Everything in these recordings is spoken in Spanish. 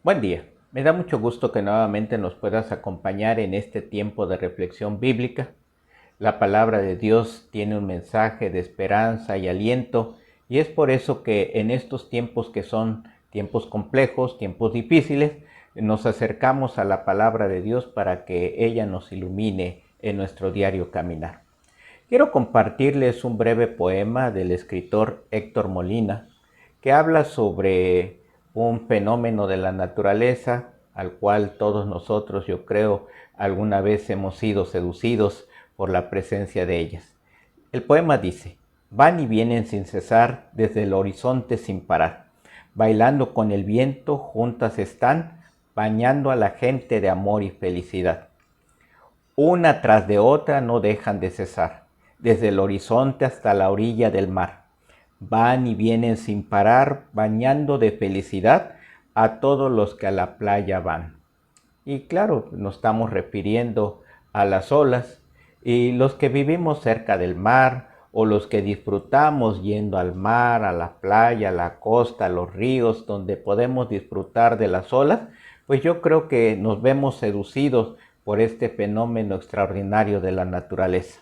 Buen día. Me da mucho gusto que nuevamente nos puedas acompañar en este tiempo de reflexión bíblica. La palabra de Dios tiene un mensaje de esperanza y aliento, y es por eso que en estos tiempos que son tiempos complejos, tiempos difíciles, nos acercamos a la palabra de Dios para que ella nos ilumine en nuestro diario caminar. Quiero compartirles un breve poema del escritor Héctor Molina que habla sobre un fenómeno de la naturaleza al cual todos nosotros, yo creo, alguna vez hemos sido seducidos por la presencia de ellas. El poema dice: van y vienen sin cesar desde el horizonte sin parar, bailando con el viento juntas están, bañando a la gente de amor y felicidad. Una tras de otra no dejan de cesar, desde el horizonte hasta la orilla del mar. Van y vienen sin parar, bañando de felicidad a todos los que a la playa van. Y claro, nos estamos refiriendo a las olas, y los que vivimos cerca del mar o los que disfrutamos yendo al mar, a la playa, a la costa, a los ríos, donde podemos disfrutar de las olas, pues yo creo que nos vemos seducidos por este fenómeno extraordinario de la naturaleza.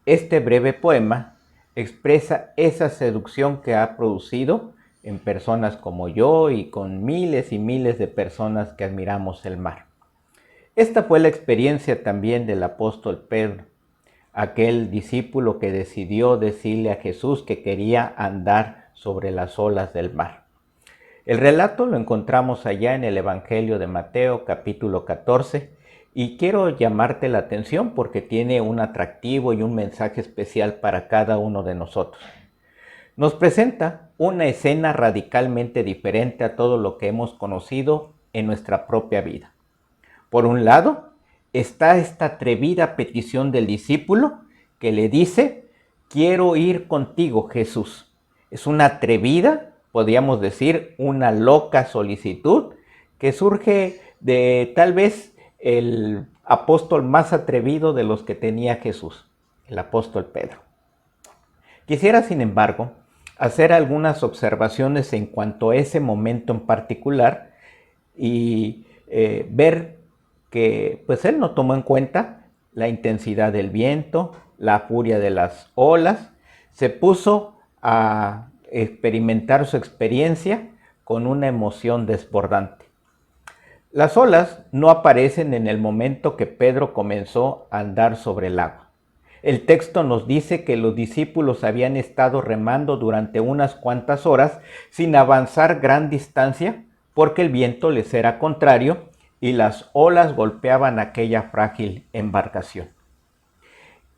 Este breve poema expresa esa seducción que ha producido en personas como yo y con miles y miles de personas que admiramos el mar. Esta fue la experiencia también del apóstol Pedro, aquel discípulo que decidió decirle a Jesús que quería andar sobre las olas del mar. El relato lo encontramos allá en el Evangelio de Mateo, capítulo 14, y quiero llamarte la atención porque tiene un atractivo y un mensaje especial para cada uno de nosotros. Nos presenta una escena radicalmente diferente a todo lo que hemos conocido en nuestra propia vida. Por un lado, está esta atrevida petición del discípulo que le dice: quiero ir contigo, Jesús. Es una atrevida, podríamos decir, una loca solicitud que surge de tal vez el apóstol más atrevido de los que tenía Jesús, el apóstol Pedro. Quisiera, sin embargo, hacer algunas observaciones en cuanto a ese momento en particular y ver que pues él no tomó en cuenta la intensidad del viento, la furia de las olas, se puso a experimentar su experiencia con una emoción desbordante. Las olas no aparecen en el momento que Pedro comenzó a andar sobre el agua. El texto nos dice que los discípulos habían estado remando durante unas cuantas horas sin avanzar gran distancia porque el viento les era contrario y las olas golpeaban aquella frágil embarcación.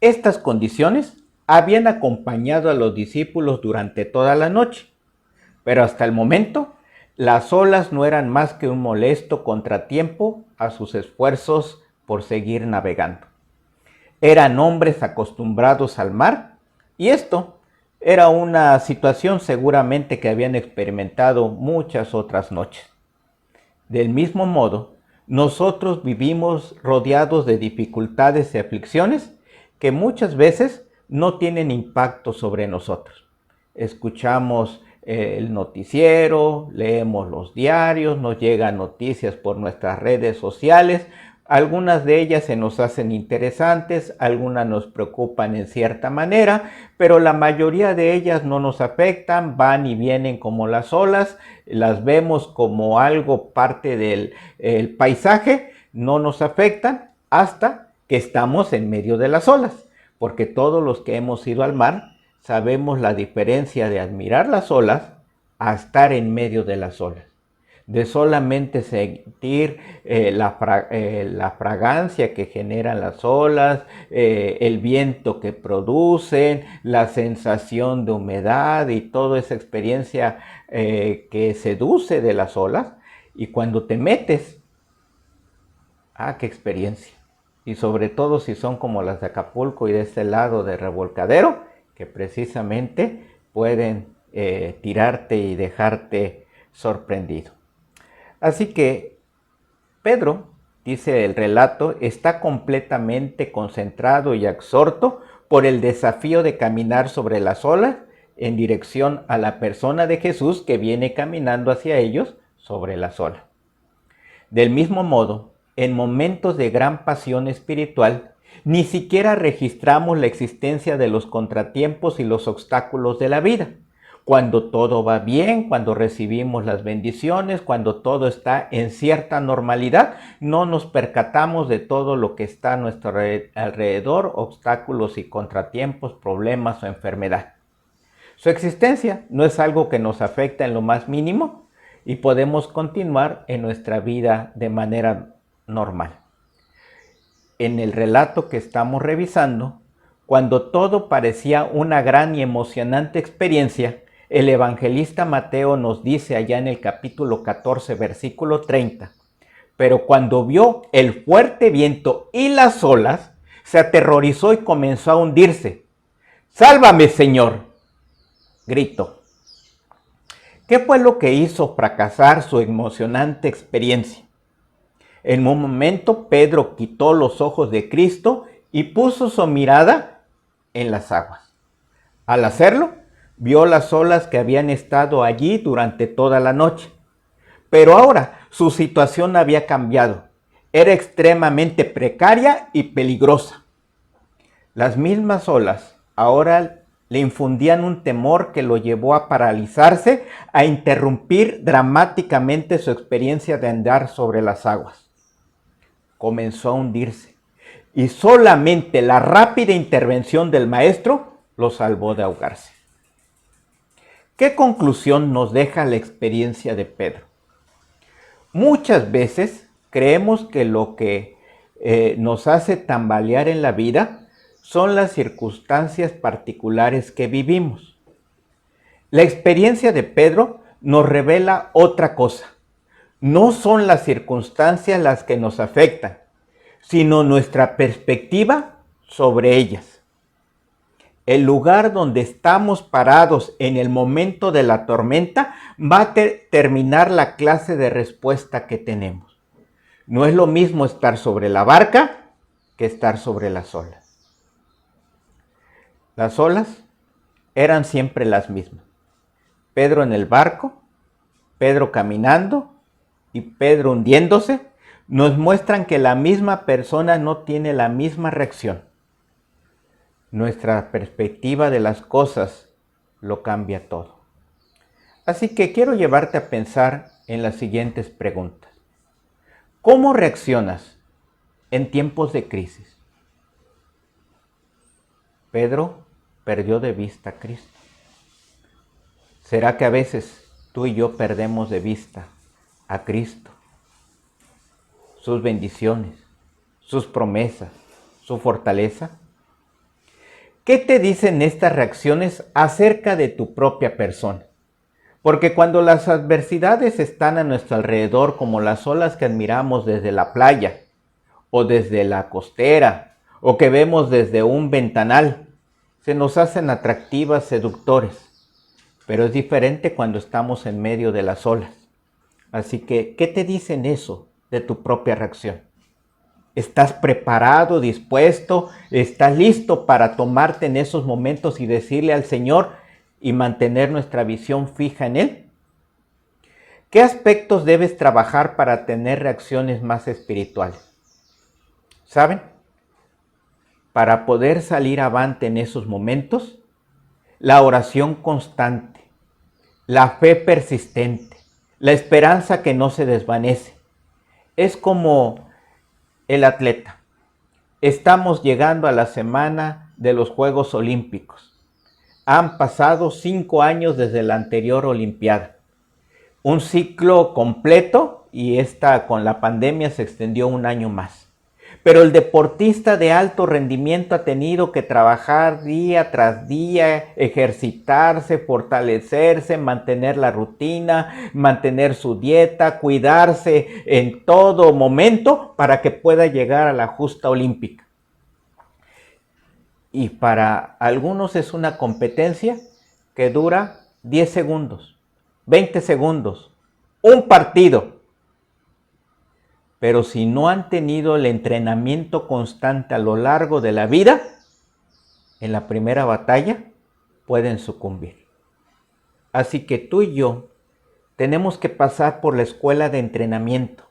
Estas condiciones habían acompañado a los discípulos durante toda la noche, pero hasta el momento las olas no eran más que un molesto contratiempo a sus esfuerzos por seguir navegando. Eran hombres acostumbrados al mar y esto era una situación seguramente que habían experimentado muchas otras noches. Del mismo modo, nosotros vivimos rodeados de dificultades y aflicciones que muchas veces no tienen impacto sobre nosotros. Escuchamos el noticiero, leemos los diarios, nos llegan noticias por nuestras redes sociales. Algunas de ellas se nos hacen interesantes, algunas nos preocupan en cierta manera, pero la mayoría de ellas no nos afectan, van y vienen como las olas, las vemos como algo parte del paisaje, no nos afectan hasta que estamos en medio de las olas, porque todos los que hemos ido al mar sabemos la diferencia de admirar las olas a estar en medio de las olas, de solamente sentir la fragancia que generan las olas, el viento que producen, la sensación de humedad y toda esa experiencia que seduce de las olas. Y cuando te metes, qué experiencia. Y sobre todo si son como las de Acapulco y de este lado de Revolcadero, que precisamente pueden tirarte y dejarte sorprendido. Así que Pedro, dice el relato, está completamente concentrado y absorto por el desafío de caminar sobre las olas en dirección a la persona de Jesús que viene caminando hacia ellos sobre las olas. Del mismo modo, en momentos de gran pasión espiritual, ni siquiera registramos la existencia de los contratiempos y los obstáculos de la vida. Cuando todo va bien, cuando recibimos las bendiciones, cuando todo está en cierta normalidad, no nos percatamos de todo lo que está a nuestro alrededor, obstáculos y contratiempos, problemas o enfermedad. Su existencia no es algo que nos afecta en lo más mínimo y podemos continuar en nuestra vida de manera normal. En el relato que estamos revisando, cuando todo parecía una gran y emocionante experiencia, el evangelista Mateo nos dice allá en el capítulo 14, versículo 30, pero cuando vio el fuerte viento y las olas, se aterrorizó y comenzó a hundirse. ¡Sálvame, Señor!, gritó. ¿Qué fue lo que hizo fracasar su emocionante experiencia? En un momento, Pedro quitó los ojos de Cristo y puso su mirada en las aguas. Al hacerlo, vio las olas que habían estado allí durante toda la noche. Pero ahora su situación había cambiado. Era extremadamente precaria y peligrosa. Las mismas olas ahora le infundían un temor que lo llevó a paralizarse, a interrumpir dramáticamente su experiencia de andar sobre las aguas. Comenzó a hundirse y solamente la rápida intervención del maestro lo salvó de ahogarse. ¿Qué conclusión nos deja la experiencia de Pedro? Muchas veces creemos que lo que nos hace tambalear en la vida son las circunstancias particulares que vivimos. La experiencia de Pedro nos revela otra cosa. No son las circunstancias las que nos afectan, sino nuestra perspectiva sobre ellas. El lugar donde estamos parados en el momento de la tormenta va a determinar la clase de respuesta que tenemos. No es lo mismo estar sobre la barca que estar sobre las olas. Las olas eran siempre las mismas. Pedro en el barco, Pedro caminando y Pedro hundiéndose, nos muestran que la misma persona no tiene la misma reacción. Nuestra perspectiva de las cosas lo cambia todo. Así que quiero llevarte a pensar en las siguientes preguntas. ¿Cómo reaccionas en tiempos de crisis? Pedro perdió de vista a Cristo. ¿Será que a veces tú y yo perdemos de vista a Cristo, sus bendiciones, sus promesas, su fortaleza? ¿Qué te dicen estas reacciones acerca de tu propia persona? Porque cuando las adversidades están a nuestro alrededor, como las olas que admiramos desde la playa, o desde la costera, o que vemos desde un ventanal, se nos hacen atractivas, seductores. Pero es diferente cuando estamos en medio de las olas. Así que, ¿qué te dicen eso de tu propia reacción? ¿Estás preparado, dispuesto? ¿Estás listo para tomarte en esos momentos y decirle al Señor y mantener nuestra visión fija en Él? ¿Qué aspectos debes trabajar para tener reacciones más espirituales? ¿Saben? Para poder salir avante en esos momentos, la oración constante, la fe persistente, la esperanza que no se desvanece. Es como el atleta. Estamos llegando a la semana de los Juegos Olímpicos. Han pasado 5 años desde la anterior Olimpiada. Un ciclo completo y esta con la pandemia se extendió 1 año más. Pero el deportista de alto rendimiento ha tenido que trabajar día tras día, ejercitarse, fortalecerse, mantener la rutina, mantener su dieta, cuidarse en todo momento para que pueda llegar a la justa olímpica. Y para algunos es una competencia que dura 10 segundos, 20 segundos, un partido. Pero si no han tenido el entrenamiento constante a lo largo de la vida, en la primera batalla pueden sucumbir. Así que tú y yo tenemos que pasar por la escuela de entrenamiento,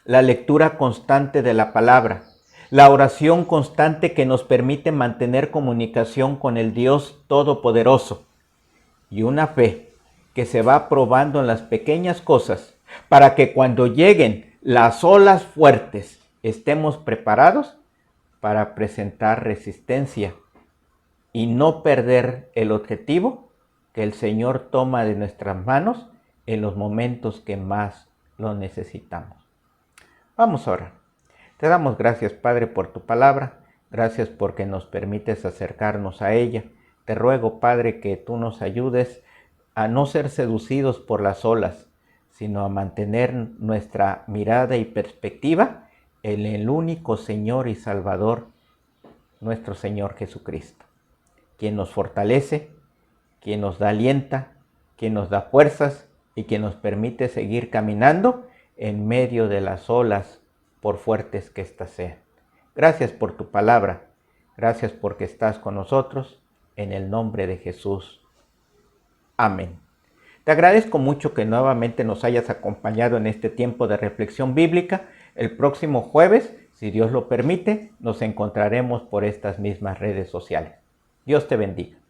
la lectura constante de la palabra, la oración constante que nos permite mantener comunicación con el Dios Todopoderoso y una fe que se va probando en las pequeñas cosas para que cuando lleguen las olas fuertes estemos preparados para presentar resistencia y no perder el objetivo que el Señor toma de nuestras manos en los momentos que más lo necesitamos. Vamos a orar. Te damos gracias, Padre, por tu palabra. Gracias porque nos permites acercarnos a ella. Te ruego, Padre, que tú nos ayudes a no ser seducidos por las olas, sino a mantener nuestra mirada y perspectiva en el único Señor y Salvador, nuestro Señor Jesucristo, quien nos fortalece, quien nos da alienta, quien nos da fuerzas y quien nos permite seguir caminando en medio de las olas, por fuertes que éstas sean. Gracias por tu palabra, gracias porque estás con nosotros, en el nombre de Jesús. Amén. Te agradezco mucho que nuevamente nos hayas acompañado en este tiempo de reflexión bíblica. El próximo jueves, si Dios lo permite, nos encontraremos por estas mismas redes sociales. Dios te bendiga.